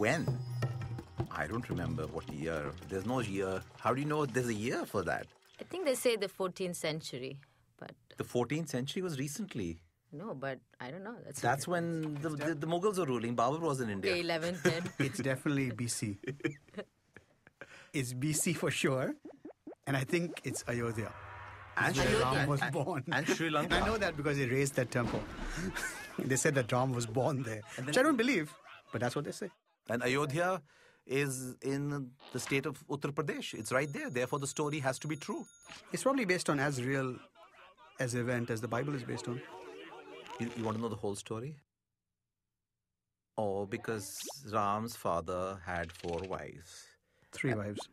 when? I don't remember what year. There's no year. How do you know there's a year for that? I think they say the 14th century, but... The 14th century was recently. No, but I don't know. That's when the Mughals were ruling. Babur was in India. Okay, 1110. It's definitely BC. It's BC for sure. And I think it's Ayodhya. And where Sri Ram Lanka. was born. And Sri Lanka. I know that because they raised that temple. They said that Ram was born there, which I don't believe, but that's what they say. And Ayodhya is in the state of Uttar Pradesh. It's right there. Therefore, the story has to be true. It's probably based on as real as event as the Bible is based on. You want to know the whole story? Oh, because Ram's father had 4 wives. 3 wives.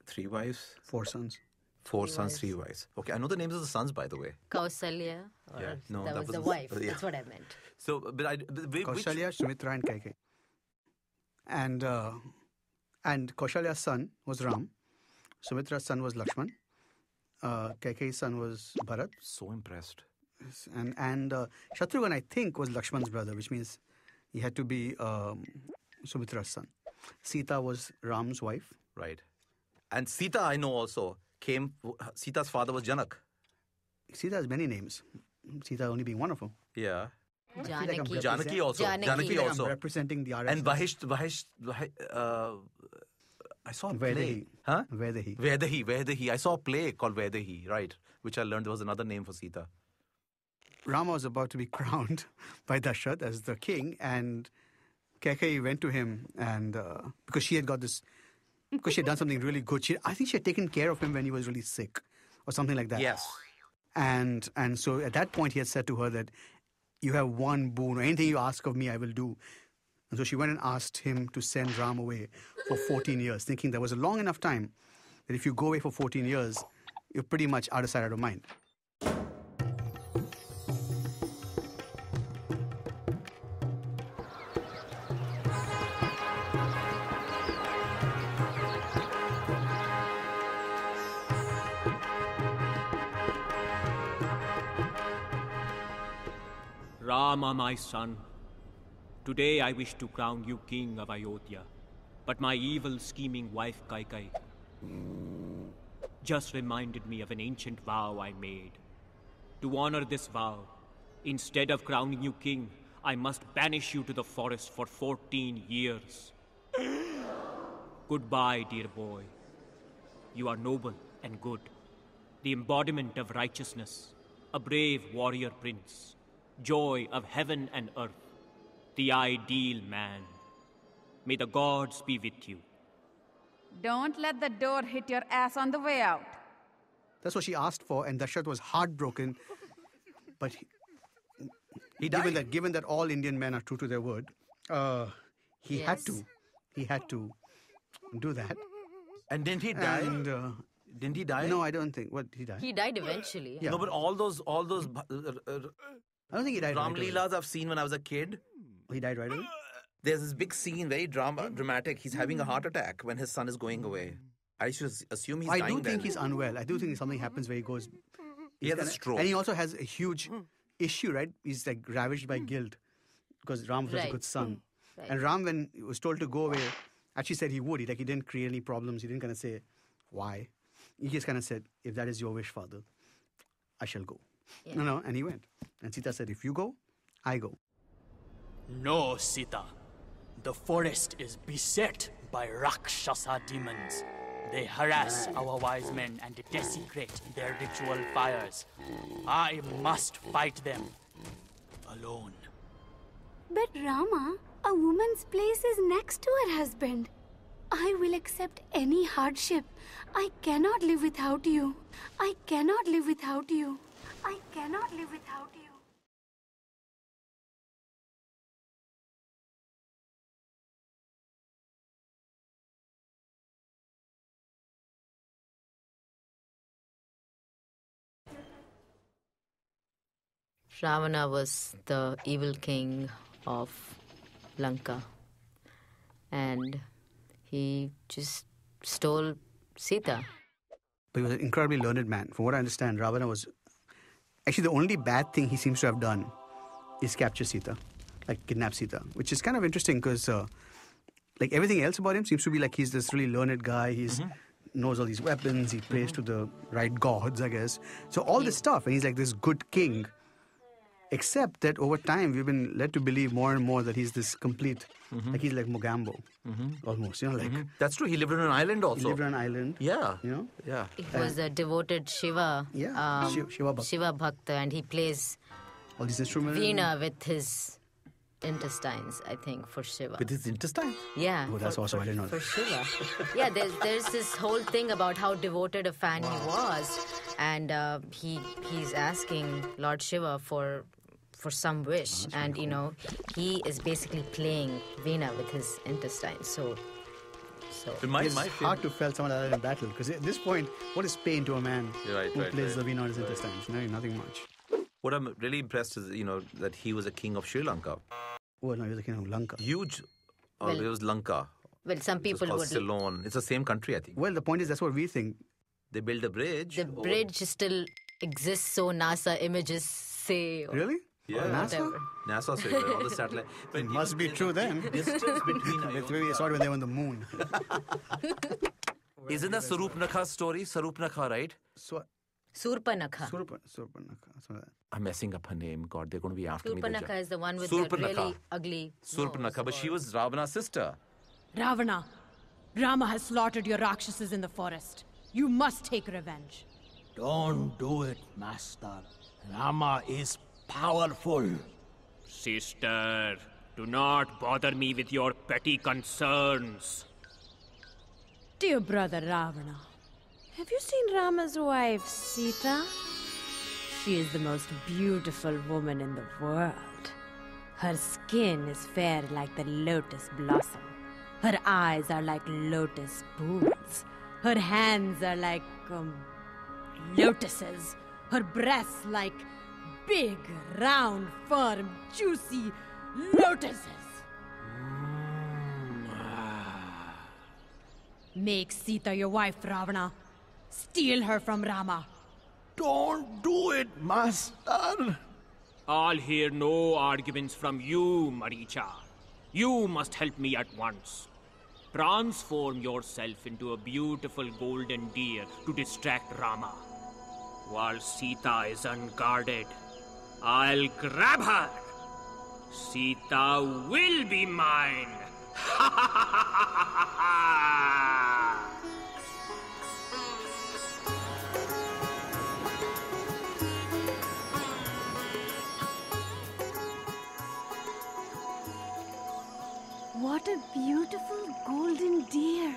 3 wives? 4 sons. 4 sons, 3 wives. Okay, I know the names of the sons, by the way. Kausalya, or Yeah, no, that that was the was- wife. yeah. That's what I meant. So, but Kaushalya, Sumitra, and Kaikeyi. And Kaushalya's son was Ram. Sumitra's son was Lakshman. Kaikeyi's son was Bharat. So impressed. And Shatrughan, I think, was Lakshman's brother, which means he had to be Sumitra's son. Sita was Ram's wife. Right. And Sita, I know also, Sita's father was Janak. Sita has many names. Sita only being one of them. Yeah. Janaki. Janaki also. Janaki also. I'm representing the RSS. And Vahish, I saw a play. Vedahi. Huh? Vedahi. I saw a play called Vedahi, right, which I learned there was another name for Sita. Rama was about to be crowned by Dashrath as the king, and Kaikeyi went to him, and because she had got this, because she had done something really good. I think she had taken care of him when he was really sick, or something like that. Yes. And so at that point he had said to her that you have one boon, or anything you ask of me, I will do. And so she went and asked him to send Ram away for 14 years, thinking that was a long enough time that if you go away for 14 years, you're pretty much out of sight, out of mind. Rama, my son, today I wish to crown you king of Ayodhya, but my evil scheming wife Kaikeyi just reminded me of an ancient vow I made. To honor this vow, instead of crowning you king, I must banish you to the forest for 14 years. Goodbye, dear boy. You are noble and good, the embodiment of righteousness, a brave warrior prince, joy of heaven and earth, the ideal man. May the gods be with you. Don't let the door hit your ass on the way out. That's what she asked for, and Dashrath was heartbroken. But He died. given that all Indian men are true to their word, he had to do that. And didn't he die? And Didn't he die? no, I don't think. What, he died? He died eventually. Yeah. No, but all those I don't think he died. Ram right away. Leelas I've seen when I was a kid. He died right away. There's this big scene, very dramatic. He's having a heart attack when his son is going away. I should assume he's I dying do think then. he's unwell. I do think something happens where he goes. He has a stroke. And he also has a huge issue, right? He's like ravaged by guilt because Ram was a Right. good son. Right. And Ram, when he was told to go away, actually said he would. He didn't create any problems. He didn't kind of say why. He just kind of said, if that is your wish, father, I shall go. Yeah. No, and he went. And Sita said, if you go, I go. No, Sita. The forest is beset by Rakshasa demons. They harass our wise men and desecrate their ritual fires. I must fight them alone. But Rama, a woman's place is next to her husband. I will accept any hardship. I cannot live without you. I cannot live without you. I cannot live without you. Ravana was the evil king of Lanka. And he just stole Sita. But he was an incredibly learned man. From what I understand, Ravana was... Actually, the only bad thing he seems to have done is capture Sita, like kidnap Sita, which is kind of interesting because like everything else about him seems to be like he's this really learned guy. He's knows all these weapons. He prays to the right gods, I guess. So all this stuff, and he's like this good king. Except that over time, we've been led to believe more and more that he's this complete, like he's like Mogambo, almost, you know, like. That's true. He lived on an island also. He lived on an island. Yeah. You know? Yeah. He was a devoted Shiva. Yeah, Shiva Bhakta. Shiva Bhakta, and he plays All these instruments. veena with his intestines, I think, for Shiva. With his intestine? Yeah. Oh, that's awesome. I didn't know For that. Shiva. Yeah, there's this whole thing about how devoted a fan he was, and he's asking Lord Shiva for some wish, and you know he is basically playing veena with his intestines. So It's hard to feel someone like that in battle, because at this point, what is pain to a man who plays the veena on his intestines? No, nothing much. What I'm really impressed is, that he was a king of Sri Lanka. Oh, no, he was the king of Lanka. Huge. Well- It was Lanka. well, some people It was would. called Ceylon. It's the same country, I think. Well, the point is, that's what we think. They built a bridge. The bridge still exists, so NASA images say. Or Really? Yeah. NASA? whatever. NASA said all the satellite. But It must be true then. distance between Maybe we saw it when they were on the moon. Isn't that Sarupnakha's story? Sarupnakha, right? Surpanakha. Surpanakha. I'm messing up her name. God, they're going to be after me. Surpanakha is the one with the Surpanakha. really ugly. Surpanakha, but she was Ravana's sister. Ravana, Rama has slaughtered your Rakshasas in the forest. You must take revenge. Don't do it, Master. Rama is powerful. Sister, do not bother me with your petty concerns. Dear brother Ravana, have you seen Rama's wife, Sita? She is the most beautiful woman in the world. Her skin is fair like the lotus blossom. Her eyes are like lotus pools. Her hands are like, lotuses. Her breasts like big, round, firm, juicy lotuses. Make Sita your wife, Ravana. Steal her from Rama. Don't do it, Master. I'll hear no arguments from you, Maricha. You must help me at once. Transform yourself into a beautiful golden deer to distract Rama. While Sita is unguarded, I'll grab her. Sita will be mine. What a beautiful golden deer.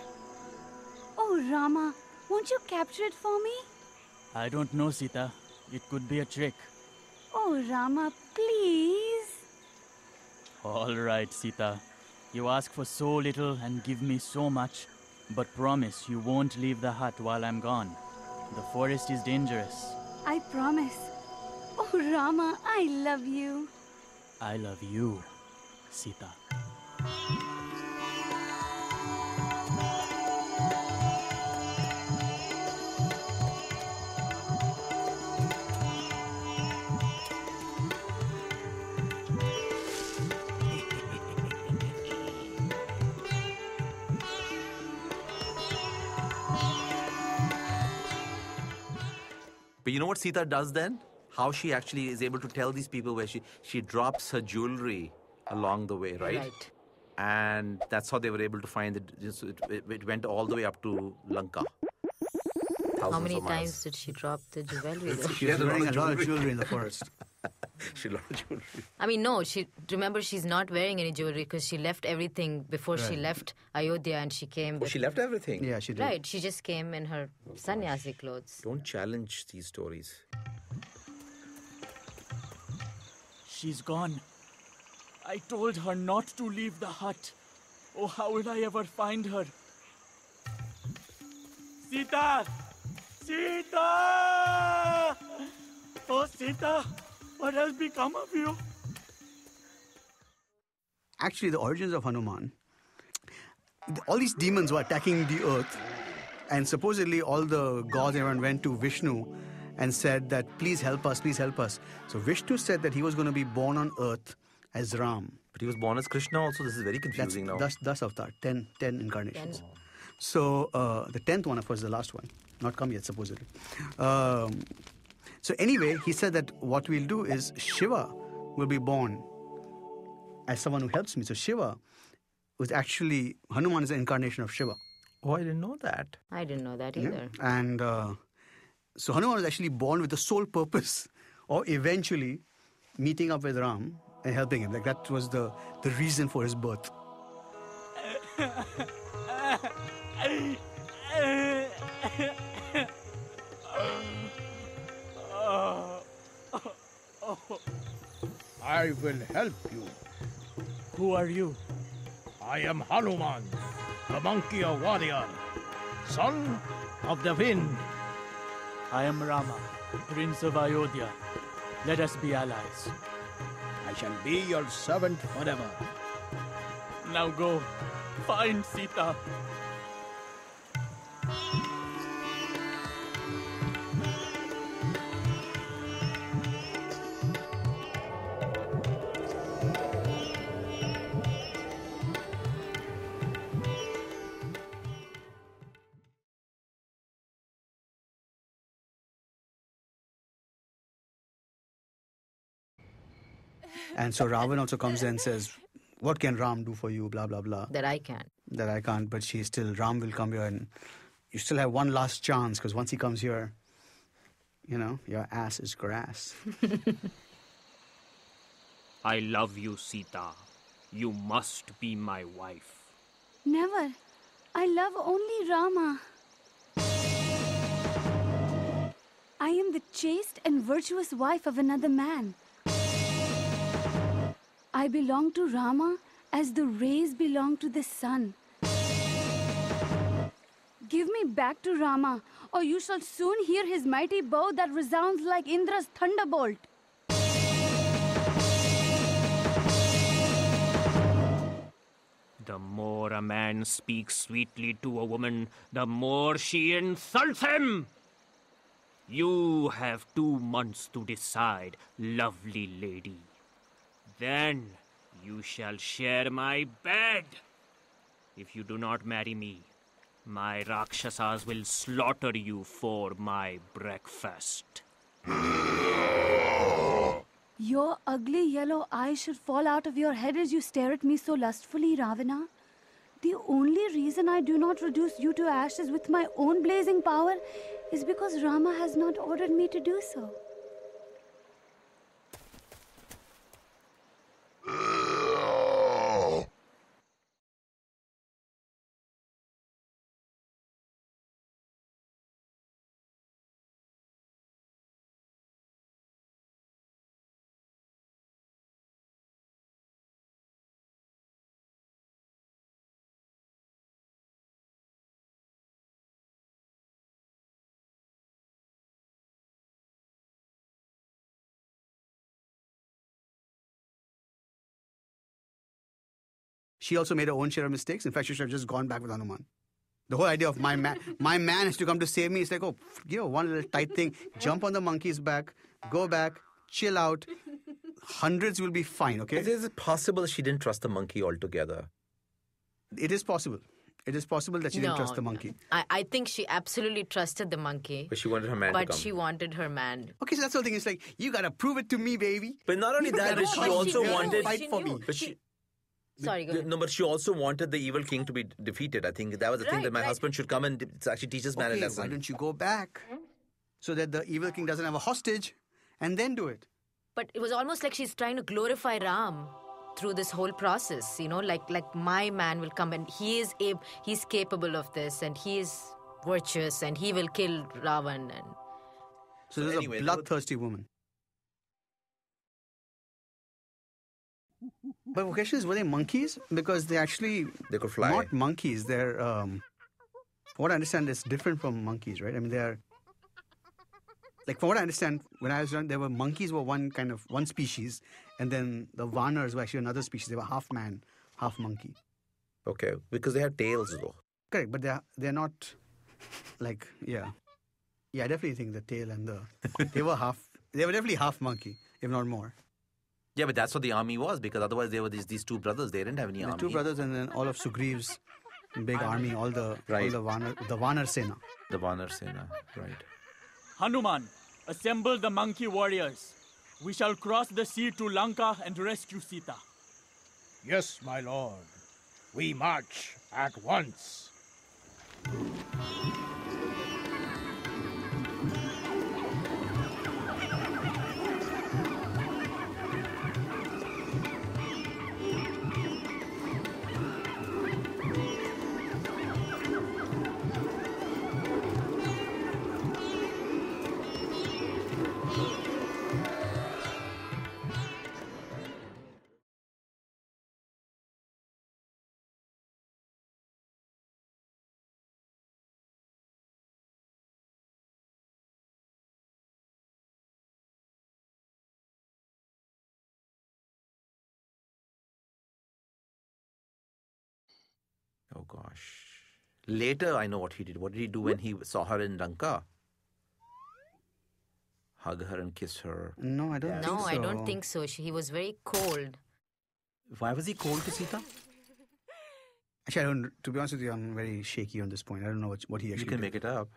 Oh, Rama, won't you capture it for me? I don't know, Sita. It could be a trick. Oh, Rama, please. All right, Sita. You ask for so little and give me so much, but promise you won't leave the hut while I'm gone. The forest is dangerous. I promise. Oh, Rama, I love you. I love you, Sita. But you know what Sita does then? How she actually is able to tell these people where she drops her jewelry along the way, right? Right. And that's how they were able to find it. It went all the way up to Lanka. How Thousands many of miles. times did she drop the jewelry? though? She was wearing a lot of jewelry in the forest. She had a lot of jewelry. I mean, no. Remember, she's not wearing any jewelry because she left everything before she left Ayodhya, and she came. Oh, with- she left everything. Yeah, she did. Right, she just came in her sannyasi clothes. Don't challenge these stories. She's gone. I told her not to leave the hut. Oh, how will I ever find her? Sita! Sita! Oh, Sita, what has become of you? Actually, the origins of Hanuman, all these demons were attacking the earth, and supposedly all the gods, everyone went to Vishnu and said that, please help us, please help us. So Vishnu said that he was going to be born on earth as Ram. But he was born as Krishna also. This is very confusing now. That's Avatar, 10 incarnations. So the 10th one, of course, is the last one. Not come yet, supposedly. So anyway, he said that what we'll do is Shiva will be born as someone who helps me. So Shiva was actually, Hanuman is an incarnation of Shiva. Oh, I didn't know that. I didn't know that either. Yeah. And so Hanuman was actually born with the sole purpose of eventually meeting up with Ram and helping him. Like that was the reason for his birth. I will help you. Who are you? I am Hanuman, the monkey warrior, son of the wind. I am Rama, Prince of Ayodhya. Let us be allies. I shall be your servant forever. Now go, find Sita. And so Ravan also comes in and says, what can Ram do for you, blah, blah, blah. That I can. That I can't, but Ram will come here and you still have one last chance because once he comes here, your ass is grass. I love you, Sita. You must be my wife. Never. I love only Rama. I am the chaste and virtuous wife of another man. I belong to Rama as the rays belong to the sun. Give me back to Rama, or you shall soon hear his mighty bow that resounds like Indra's thunderbolt. The more a man speaks sweetly to a woman, the more she insults him. You have 2 months to decide, lovely lady. Then you shall share my bed. If you do not marry me, my Rakshasas will slaughter you for my breakfast. Your ugly yellow eyes should fall out of your head as you stare at me so lustfully, Ravana. The only reason I do not reduce you to ashes with my own blazing power is because Rama has not ordered me to do so. She also made her own share of mistakes. In fact, she should have just gone back with Hanuman. The whole idea of my man has to come to save me. It's like, one little tight thing, jump on the monkey's back, go back, chill out. Hundreds will be fine, okay? Is it possible she didn't trust the monkey altogether? It is possible. It is possible that she didn't trust the monkey. I think she absolutely trusted the monkey. But she wanted her man to come. But she wanted her man. Okay, so that's the whole thing. It's like, you gotta prove it to me, baby. But not only that, but she also wanted... Fight for me. But she... Sorry, go ahead. No, but she also wanted the evil king to be defeated. I think that was the thing, that my husband should come and actually teach his man a lesson. Why don't you go back so that the evil king doesn't have a hostage and then do it? But it was almost like she's trying to glorify Ram through this whole process, like my man will come and he's capable of this and he is virtuous and he will kill Ravan. And so this is a bloodthirsty woman. But the question is, were they monkeys? Because they could fly. Not monkeys. They're, from what I understand, it's different from monkeys, right? I mean, they're, like, from what I understand, when I was young, monkeys were one species, and then the Vanars were actually another species. They were half man, half monkey. Okay, because they have tails, though. Correct, but they're not, like, yeah. Yeah, I definitely think the tail and they were definitely half monkey, if not more. Yeah, but that's what the army was, because otherwise there were these two brothers. They didn't have any The army. two brothers and then all of Sugriev's big army, all the Right. the Vanar Sena. The Vanar Sena, right. Hanuman, assemble the monkey warriors. We shall cross the sea to Lanka and rescue Sita. Yes, my lord. We march at once. Oh gosh. Later, I know what he did. What did he do when he saw her in Lanka? Hug her and kiss her. No, I don't think so. No, I don't think so. He was very cold. Why was he cold to Sita? Actually, I don't. To be honest with you, I'm very shaky on this point. I don't know what he actually You can did. make it up.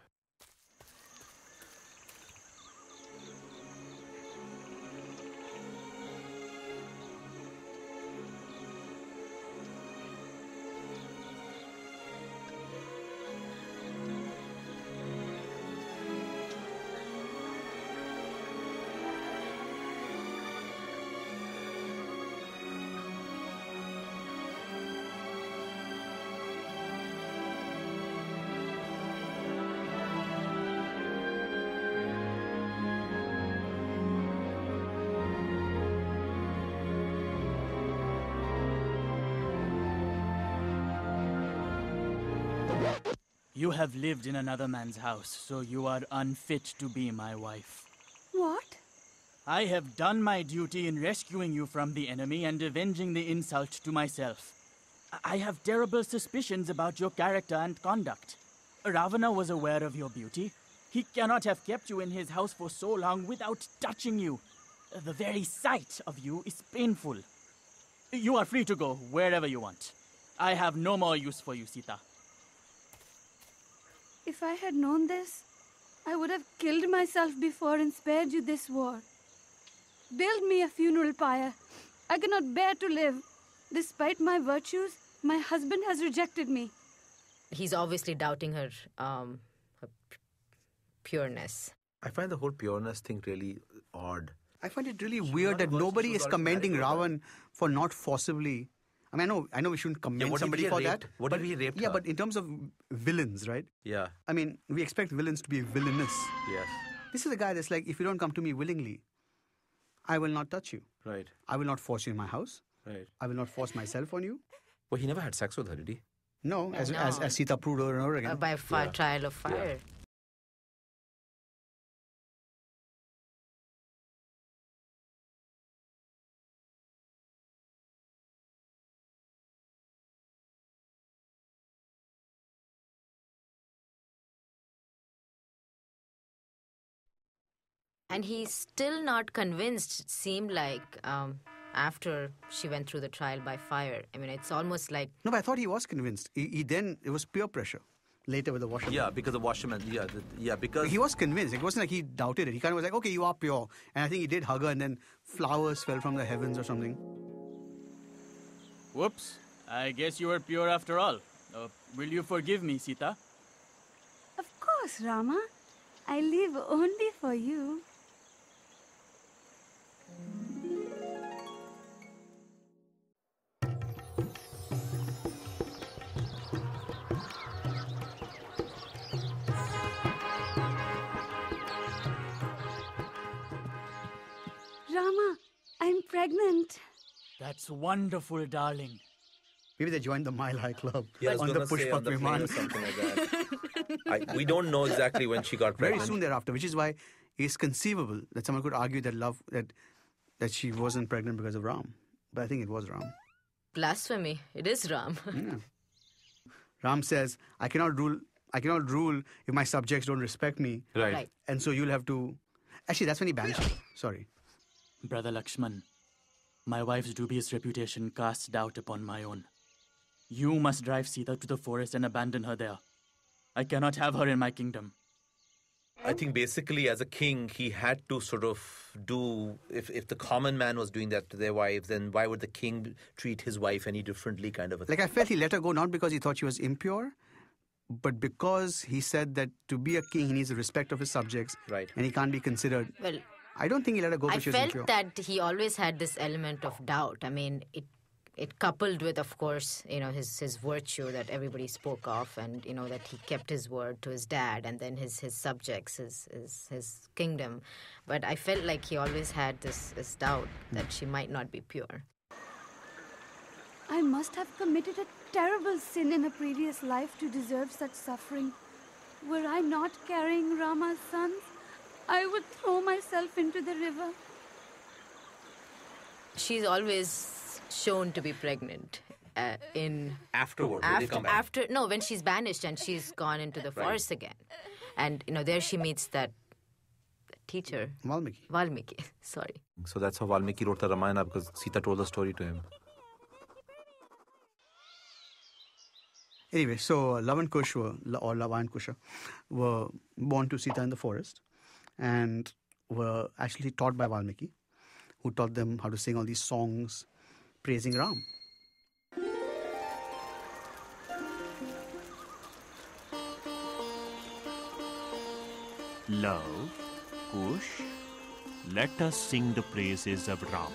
You have lived in another man's house, so you are unfit to be my wife. What? I have done my duty in rescuing you from the enemy and avenging the insult to myself. I have terrible suspicions about your character and conduct. Ravana was aware of your beauty. He cannot have kept you in his house for so long without touching you. The very sight of you is painful. You are free to go wherever you want. I have no more use for you, Sita. If I had known this, I would have killed myself before and spared you this war. Build me a funeral pyre. I cannot bear to live. Despite my virtues, my husband has rejected me. He's obviously doubting her, pureness. I find the whole pureness thing really odd. I find it really weird that nobody is commending Ravan for not forcibly. I mean, I know we shouldn't commend what if somebody he for raped- that. what if he raped Yeah, her? but in terms of villains, right? Yeah. I mean, we expect villains to be villainous. Yes. This is a guy that's like, if you don't come to me willingly, I will not touch you. Right. I will not force you in my house. Right. I will not force myself on you. Well, he never had sex with her, did he? No, as No. Sita proved over and over again. By trial of fire. And he's still not convinced, it seemed like, after she went through the trial by fire. I mean, it's almost like... No, but I thought he was convinced. He then, it was peer pressure later with the washerman. Yeah, because the washerman. Yeah, because He was convinced. It wasn't like he doubted it. He kind of was like, okay, you are pure. And I think he did hug her and then flowers fell from the heavens or something. Whoops. I guess you are pure after all. Will you forgive me, Sita? Of course, Rama. I live only for you. Rama, I'm pregnant. That's wonderful, darling. Maybe they joined the Mile High Club Yeah, I was on the gonna say Pushpak on the plane or Viman. something like that. We don't know exactly when she got Very pregnant. soon thereafter, which is why it's conceivable that someone could argue that she wasn't pregnant because of Ram. But I think it was Ram. Blasphemy. It is Ram. Yeah. Ram says, I cannot rule if my subjects don't respect me. Right. Right. And so you'll have to... Actually, that's when he banished her. Sorry. Brother Lakshman, My wife's dubious reputation casts doubt upon my own. You must drive Sita to the forest and abandon her there. I cannot have her in my kingdom. I think basically as a king, he had to sort of do, if the common man was doing that to their wives, then why would the king treat his wife any differently kind of a thing? Like, I felt he let her go not because he thought she was impure, but because he said that to be a king, he needs the respect of his subjects. Right. And he can't be considered. Well, I don't think he let her go I because she was impure. felt that he always had this element of doubt. I mean, it coupled with, of course, his virtue that everybody spoke of, and that he kept his word to his dad and then his subjects, his kingdom. But I felt like he always had this doubt that she might not be pure. I must have committed a terrible sin in a previous life to deserve such suffering. Were I not carrying Rama's sons, I would throw myself into the river. She's always shown to be pregnant Afterward, when they come back. when she's banished and she's gone into the forest again. And there she meets that teacher, Valmiki, sorry. So that's how Valmiki wrote the Ramayana, because Sita told the story to him. Anyway, so Lava and Kush Lava and Kusha were born to Sita in the forest and were actually taught by Valmiki, who taught them how to sing all these songs praising Ram. Love, Kush, let us sing the praises of Rama.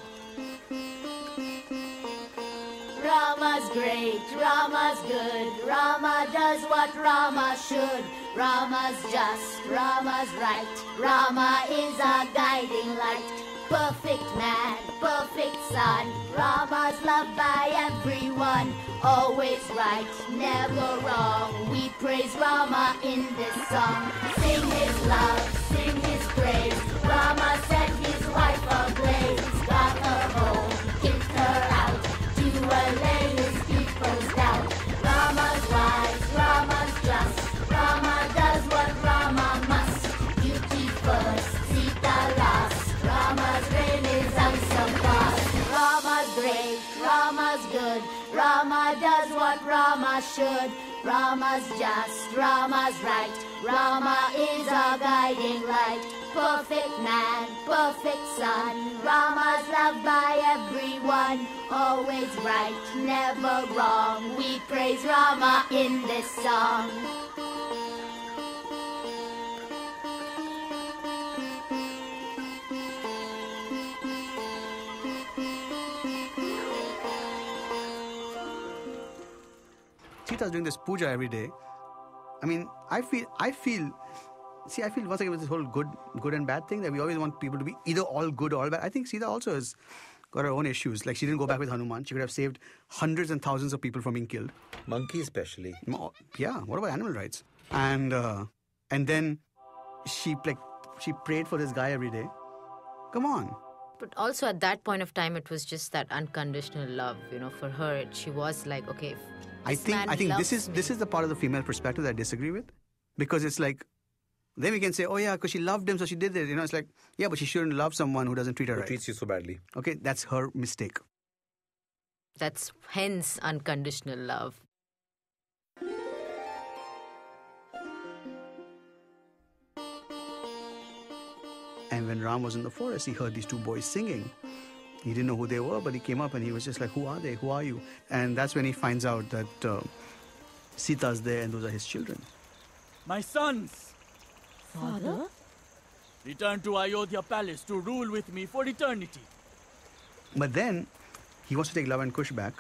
Rama's great, Rama's good, Rama does what Rama should. Rama's just, Rama's right, Rama is our guiding light. Perfect man, perfect son, Rama's loved by everyone. Always right, never wrong, we praise Rama in this song. Sing his love, sing his praise, Rama set his wife ablaze. Got her home, kicked her out, to allay his people's doubt. Rama's wise, Rama's just, Rama does what Rama must. Duty first, Sita last, Rama's reign is unsurpassed. Rama's great, Rama's good, Rama does what Rama should. Rama's just, Rama's right, Rama is our guiding light. Perfect man, perfect son, Rama's loved by everyone. Always right, never wrong, we praise Rama in this song. Sita's doing this puja every day. I mean, I feel once again with this whole good and bad thing that we always want people to be either all good or all bad. I think Sita also has got her own issues. Like, she didn't go back with Hanuman. She could have saved hundreds and thousands of people from being killed. Monkeys especially. Yeah, what about animal rights? And then she prayed for this guy every day. Come on. But also at that point of time, it was just that unconditional love. For her, she was like, okay, I think this is the part of the female perspective that I disagree with, because it's like, then we can say, oh yeah, because she loved him, so she did it. It's like, yeah, but she shouldn't love someone who doesn't treat her right. Who treats you so badly. Okay, that's her mistake. That's hence unconditional love. And when Ram was in the forest, he heard these two boys singing. He didn't know who they were, but he came up and he was just like, who are they? Who are you? And that's when he finds out that Sita's there and those are his children. My sons! Father? Return to Ayodhya palace to rule with me for eternity. But then, he wants to take Lava and Kush back,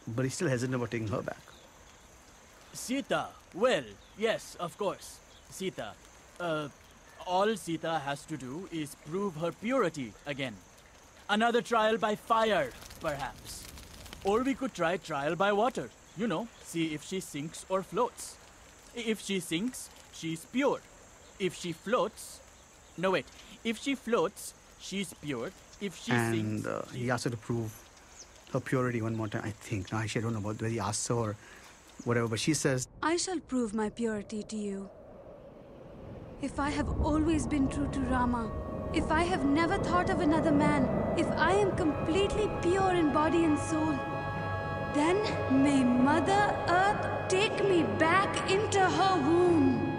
but he's still hesitant about taking her back. Sita, well, yes, of course. Sita, all Sita has to do is prove her purity again. Another trial by fire, perhaps. Or we could try trial by water. See if she sinks or floats. If she sinks, she's pure. If she floats... No, wait. If she floats, she's pure. If she sinks... And he asked her to prove her purity one more time, I think. Now, actually, I don't know about whether he asked her or whatever, but she says, I shall prove my purity to you. If I have always been true to Rama, if I have never thought of another man, if I am completely pure in body and soul, then may Mother Earth take me back into her womb.